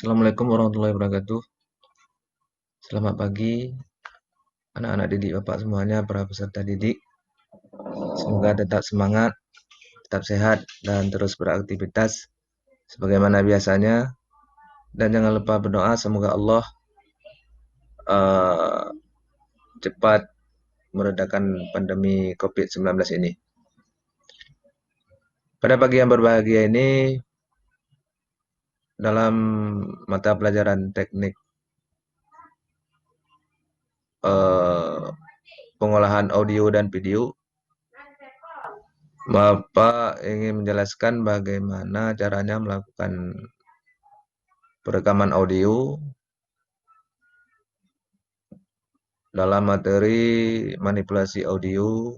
Assalamualaikum warahmatullahi wabarakatuh. Selamat pagi, anak-anak didik Bapak semuanya, para peserta didik. Semoga tetap semangat, tetap sehat, dan terus beraktivitas sebagaimana biasanya. Dan jangan lupa berdoa, semoga Allah uh, cepat meredakan pandemi COVID-19 ini. Pada pagi yang berbahagia ini, dalam mata pelajaran teknik pengolahan audio dan video, Bapak ingin menjelaskan bagaimana caranya melakukan perekaman audio dalam materi manipulasi audio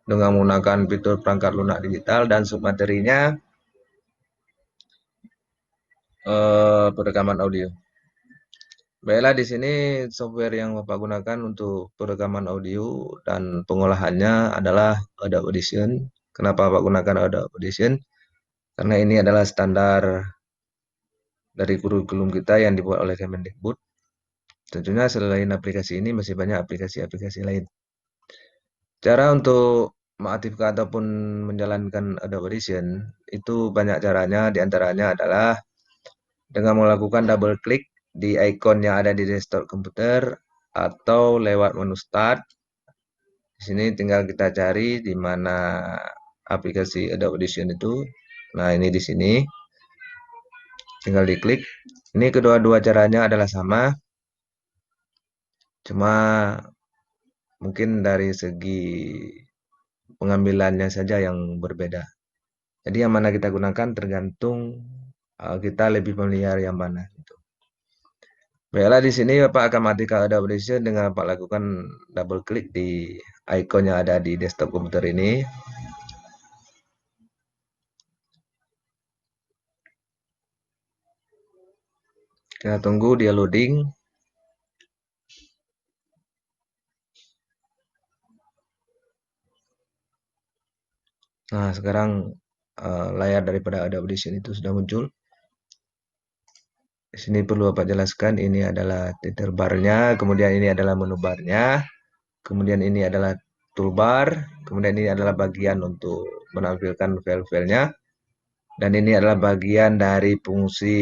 dengan menggunakan fitur perangkat lunak digital, dan submaterinya perekaman audio. Baiklah, di sini software yang Bapak gunakan untuk perekaman audio dan pengolahannya adalah Adobe Audition. Kenapa Bapak gunakan Adobe Audition? Karena ini adalah standar dari kurikulum kita yang dibuat oleh Kemendikbud. Tentunya selain aplikasi ini masih banyak aplikasi-aplikasi lain. Cara untuk mengaktifkan ataupun menjalankan Adobe Audition itu banyak caranya. Di antaranya adalah dengan melakukan double klik di ikon yang ada di desktop komputer atau lewat menu Start. Di sini tinggal kita cari di mana aplikasi Adobe Audition itu. Nah, ini di sini. Tinggal diklik. Ini kedua-dua caranya adalah sama. Cuma mungkin dari segi pengambilannya saja yang berbeda. Jadi yang mana kita gunakan tergantung kita lebih familiar yang mana. Gitu. Baiklah, di sini Bapak akan matikan Adobe Audition dengan Bapak lakukan double klik di ikon yang ada di desktop komputer ini. Kita tunggu dia loading. Nah, sekarang layar daripada Adobe Audition itu sudah muncul. Di sini perlu Bapak jelaskan, ini adalah title bar-nya, kemudian ini adalah menu bar-nya, kemudian ini adalah toolbar, kemudian ini adalah bagian untuk menampilkan file-filenya, dan ini adalah bagian dari fungsi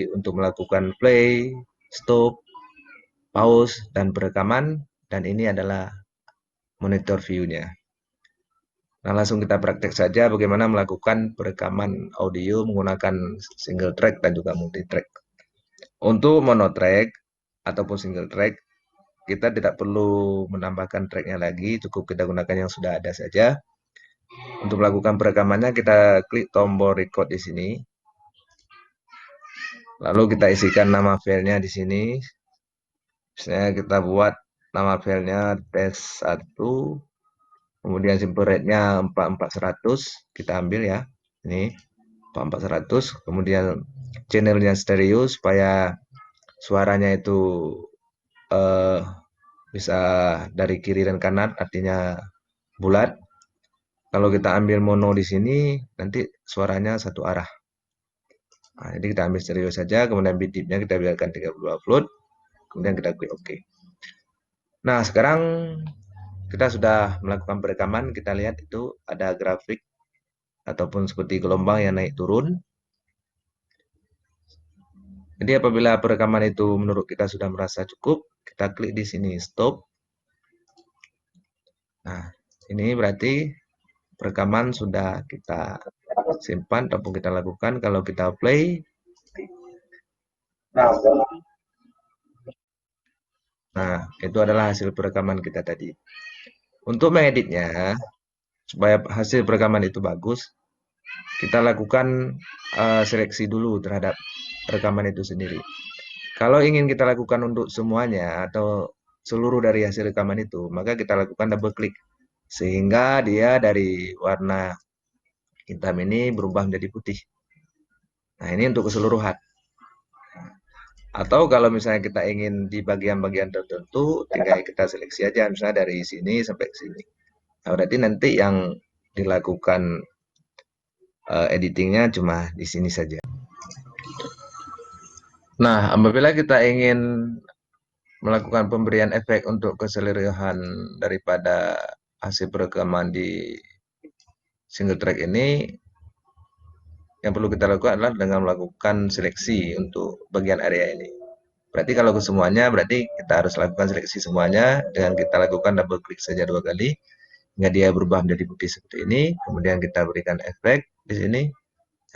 untuk melakukan play, stop, pause, dan perekaman, dan ini adalah monitor view-nya. Nah, langsung kita praktek saja bagaimana melakukan perekaman audio menggunakan single track dan juga multi track. Untuk mono track ataupun single track, kita tidak perlu menambahkan tracknya lagi, cukup kita gunakan yang sudah ada saja. Untuk melakukan perekamannya, kita klik tombol record di sini. Lalu kita isikan nama filenya di sini. Misalnya kita buat nama filenya test 1, kemudian simple rate-nya 44100, kita ambil ya. Ini 44100, kemudian channelnya stereo supaya suaranya itu bisa dari kiri dan kanan, artinya bulat. Kalau kita ambil mono di sini, nanti suaranya satu arah. Nah, jadi kita ambil stereo saja, kemudian bit-nya kita biarkan 32 volt, kemudian kita klik OK. Nah, sekarang kita sudah melakukan perekaman, kita lihat itu ada grafik ataupun seperti gelombang yang naik turun. Jadi apabila perekaman itu menurut kita sudah merasa cukup, kita klik di sini stop. Nah, ini berarti perekaman sudah kita simpan ataupun kita lakukan. Kalau kita play, nah itu adalah hasil perekaman kita tadi. Untuk mengeditnya, supaya hasil perekaman itu bagus, kita lakukan seleksi dulu terhadap rekaman itu sendiri. Kalau ingin kita lakukan untuk semuanya atau seluruh dari hasil rekaman itu, maka kita lakukan double klik. Sehingga dia dari warna hitam ini berubah menjadi putih. Nah, ini untuk keseluruhan. Atau kalau misalnya kita ingin di bagian-bagian tertentu, tinggal kita seleksi aja, misalnya dari sini sampai ke sini. Nah, berarti nanti yang dilakukan editingnya cuma di sini saja. Nah, apabila kita ingin melakukan pemberian efek untuk keseluruhan daripada hasil perekaman di single track ini, yang perlu kita lakukan adalah dengan melakukan seleksi untuk bagian area ini. Berarti kalau ke semuanya, berarti kita harus lakukan seleksi semuanya dengan kita lakukan double klik saja 2 kali hingga dia berubah menjadi putih seperti ini. Kemudian kita berikan efek di sini,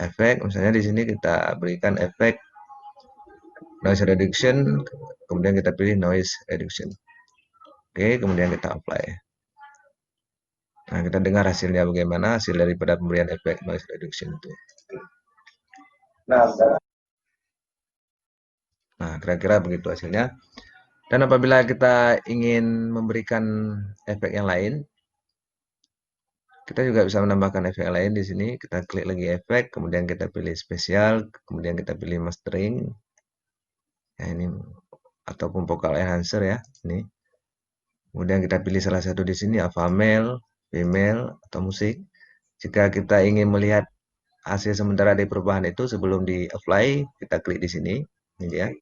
efek misalnya di sini kita berikan efek noise reduction, kemudian kita pilih noise reduction. Oke, kemudian kita apply. Nah, kita dengar hasilnya bagaimana hasil daripada pemberian efek noise reduction itu. Nah, kira-kira begitu hasilnya. Dan apabila kita ingin memberikan efek yang lain, kita juga bisa menambahkan efek yang lain di sini. Kita klik lagi efek, kemudian kita pilih spesial, kemudian kita pilih mastering. Ya, ini ataupun vocal enhancer ya, ini. Kemudian kita pilih salah satu di sini, apa male, female, atau musik. Jika kita ingin melihat hasil sementara dari perubahan itu sebelum di-apply, kita klik di sini. Ini dia.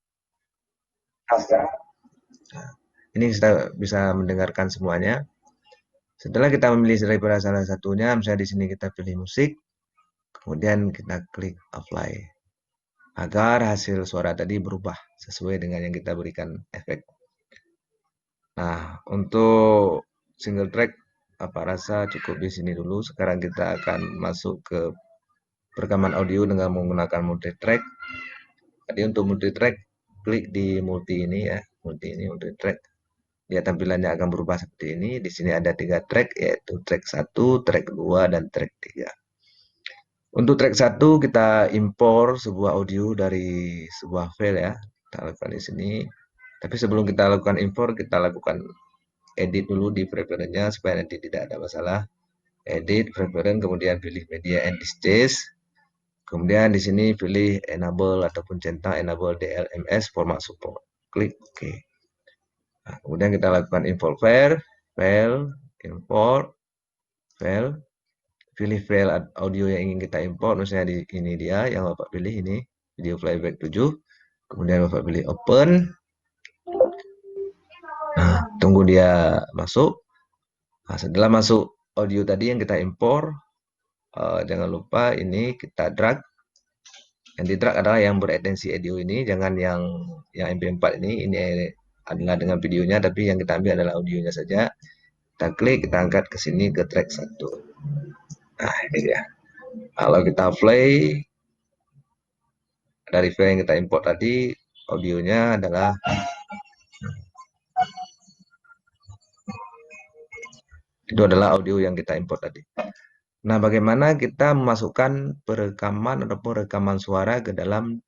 Nah, ini kita bisa mendengarkan semuanya. Setelah kita memilih daripada salah satunya, misalnya di sini kita pilih musik, kemudian kita klik apply. Agar hasil suara tadi berubah sesuai dengan yang kita berikan efek. Nah, untuk single track apa rasa cukup di sini dulu. Sekarang kita akan masuk ke perekaman audio dengan menggunakan multi track. Tadi untuk multi track klik di multi ini ya, multi track. Dia tampilannya akan berubah seperti ini. Di sini ada 3 track yaitu track 1, track 2 dan track 3. Untuk track 1 kita impor sebuah audio dari sebuah file ya. Kita lakukan di sini. Tapi sebelum kita lakukan impor, kita lakukan edit dulu di preferennya supaya nanti tidak ada masalah. Edit, preference, kemudian pilih media and stage. Kemudian di sini pilih enable ataupun centang enable DLMS format support. Klik OK. Nah, kemudian kita lakukan import file, import, file. Pilih file audio yang ingin kita import, misalnya ini dia yang Bapak pilih ini, video playback 7. Kemudian Bapak pilih open. Nah, tunggu dia masuk. Nah, setelah masuk audio tadi yang kita impor, jangan lupa ini kita drag. Yang di drag adalah yang beretensi audio ini, jangan yang MP4 ini adalah dengan videonya, tapi yang kita ambil adalah audionya saja. Kita klik, kita angkat ke sini ke track 1. Nah, ini dia. Kalau kita play dari file yang kita import tadi, audionya adalah itu adalah audio yang kita import tadi. Nah, bagaimana kita memasukkan perekaman ataupun rekaman suara ke dalam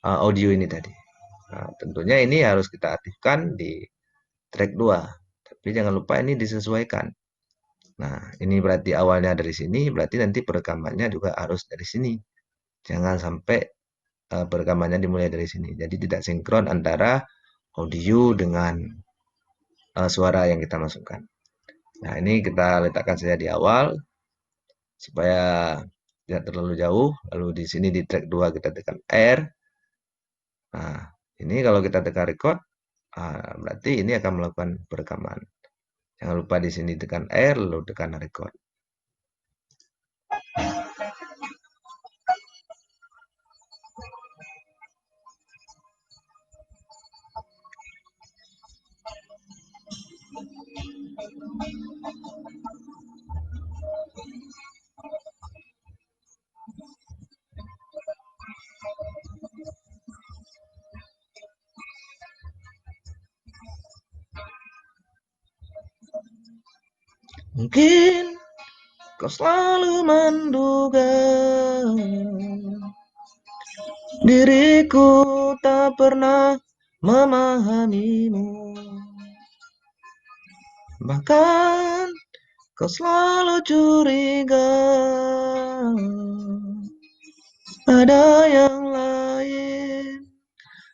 audio ini tadi? Nah, tentunya ini harus kita aktifkan di track 2. Tapi jangan lupa ini disesuaikan. Nah, ini berarti awalnya dari sini, berarti nanti perekamannya juga harus dari sini. Jangan sampai perekamannya dimulai dari sini. Jadi tidak sinkron antara audio dengan suara yang kita masukkan. Nah, ini kita letakkan saja di awal supaya tidak terlalu jauh. Lalu di sini di track 2 kita tekan R. Nah, ini kalau kita tekan record, berarti ini akan melakukan perekaman. Jangan lupa di sini tekan R, lalu tekan record. Mungkin kau selalu menduga diriku tak pernah memahamimu. Bahkan kau selalu curiga ada yang lain.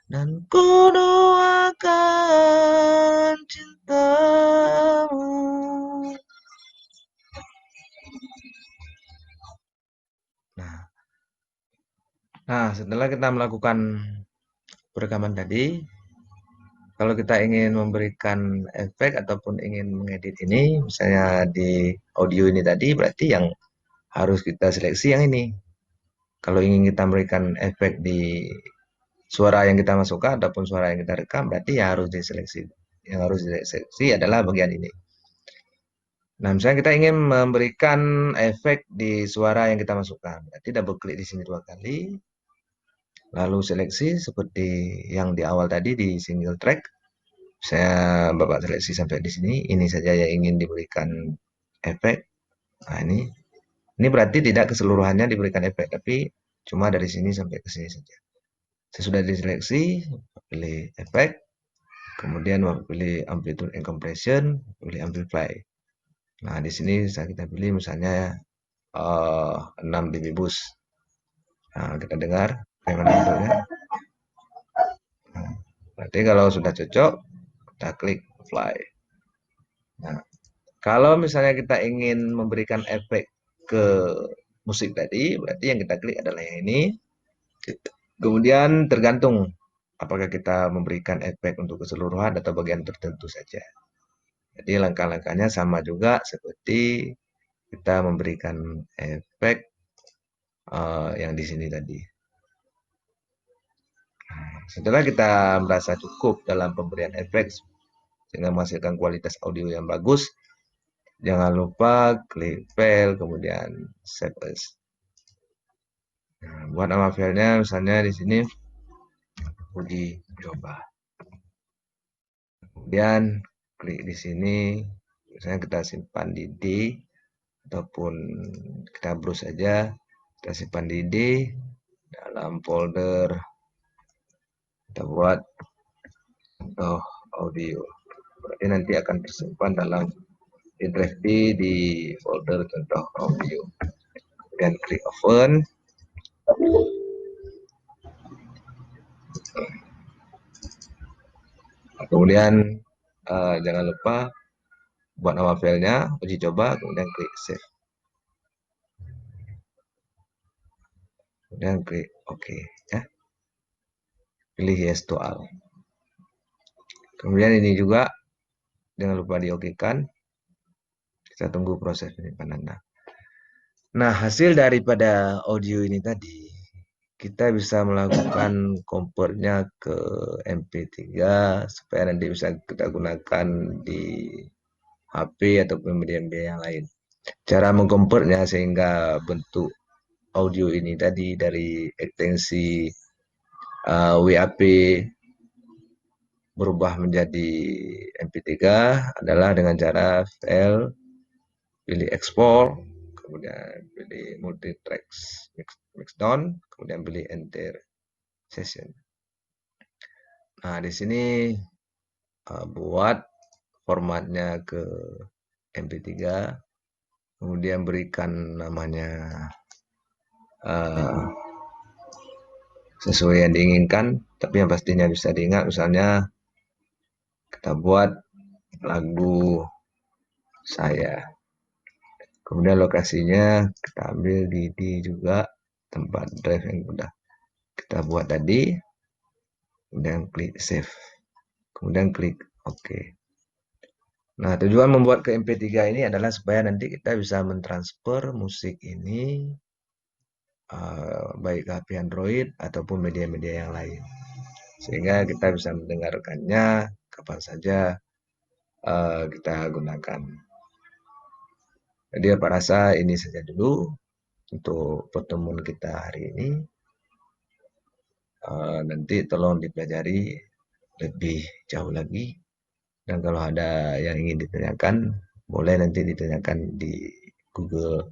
Dan ku doakan cintamu. Nah, setelah kita melakukan perekaman tadi, kalau kita ingin memberikan efek ataupun ingin mengedit ini, misalnya di audio ini tadi, berarti yang harus kita seleksi yang ini. Kalau ingin kita memberikan efek di suara yang kita masukkan ataupun suara yang kita rekam, berarti yang harus diseleksi. Yang harus diseleksi adalah bagian ini. Nah, misalnya kita ingin memberikan efek di suara yang kita masukkan, berarti double klik di sini 2 kali, lalu seleksi seperti yang di awal tadi di single track. Saya Bapak seleksi sampai di sini, ini saja yang ingin diberikan efek. Nah, ini berarti tidak keseluruhannya diberikan efek, tapi cuma dari sini sampai ke sini saja. Sesudah diseleksi, pilih efek, kemudian pilih amplitude and compression, pilih amplify. Nah, di sini kita pilih misalnya 6 dB boost. Nah, kita dengar bagaimana bentuknya. Nah, berarti kalau sudah cocok, kita klik apply. Nah, kalau misalnya kita ingin memberikan efek ke musik tadi, berarti yang kita klik adalah yang ini. Kemudian tergantung apakah kita memberikan efek untuk keseluruhan atau bagian tertentu saja. Jadi langkah-langkahnya sama juga seperti kita memberikan efek yang di sini tadi. Setelah kita merasa cukup dalam pemberian efek sehingga menghasilkan kualitas audio yang bagus, jangan lupa klik file kemudian save as. Nah, buat nama filenya misalnya di sini uji coba. Kemudian klik di sini, misalnya kita simpan di D ataupun kita browse saja, kita simpan di D dalam folder kita buat contoh audio. Berarti nanti akan tersimpan dalam di drive D di folder contoh audio. Kemudian klik open. Kemudian jangan lupa buat nama filenya, uji coba, kemudian klik save. Kemudian klik OK ya. Pilih yes to all. Kemudian ini juga jangan lupa di OK-kan. Kita tunggu proses penyimpanan. Nah, hasil daripada audio ini tadi, kita bisa melakukan convertnya ke MP3 supaya nanti bisa kita gunakan di HP ataupun media-media yang lain. Cara mengkonvertnya sehingga bentuk audio ini tadi dari ekstensi WAP berubah menjadi MP3 adalah dengan cara file, pilih export, kemudian pilih multi tracks mix down, kemudian pilih enter session. Nah, di sini buat formatnya ke MP3, kemudian berikan namanya sesuai yang diinginkan, tapi yang pastinya bisa diingat, misalnya kita buat lagu saya. Kemudian lokasinya kita ambil di D juga, tempat drive yang sudah kita buat tadi. Kemudian klik save. Kemudian klik OK. Nah, tujuan membuat ke MP3 ini adalah supaya nanti kita bisa mentransfer musik ini baik ke HP Android ataupun media-media yang lain. Sehingga kita bisa mendengarkannya kapan saja kita gunakan. Jadi Pak rasa ini saja dulu untuk pertemuan kita hari ini. Nanti tolong dipelajari lebih jauh lagi. Dan kalau ada yang ingin ditanyakan, boleh nanti ditanyakan di Google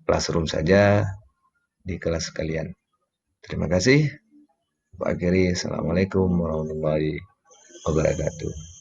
Classroom saja di kelas kalian. Terima kasih. Pak Akhiri, Assalamualaikum warahmatullahi wabarakatuh.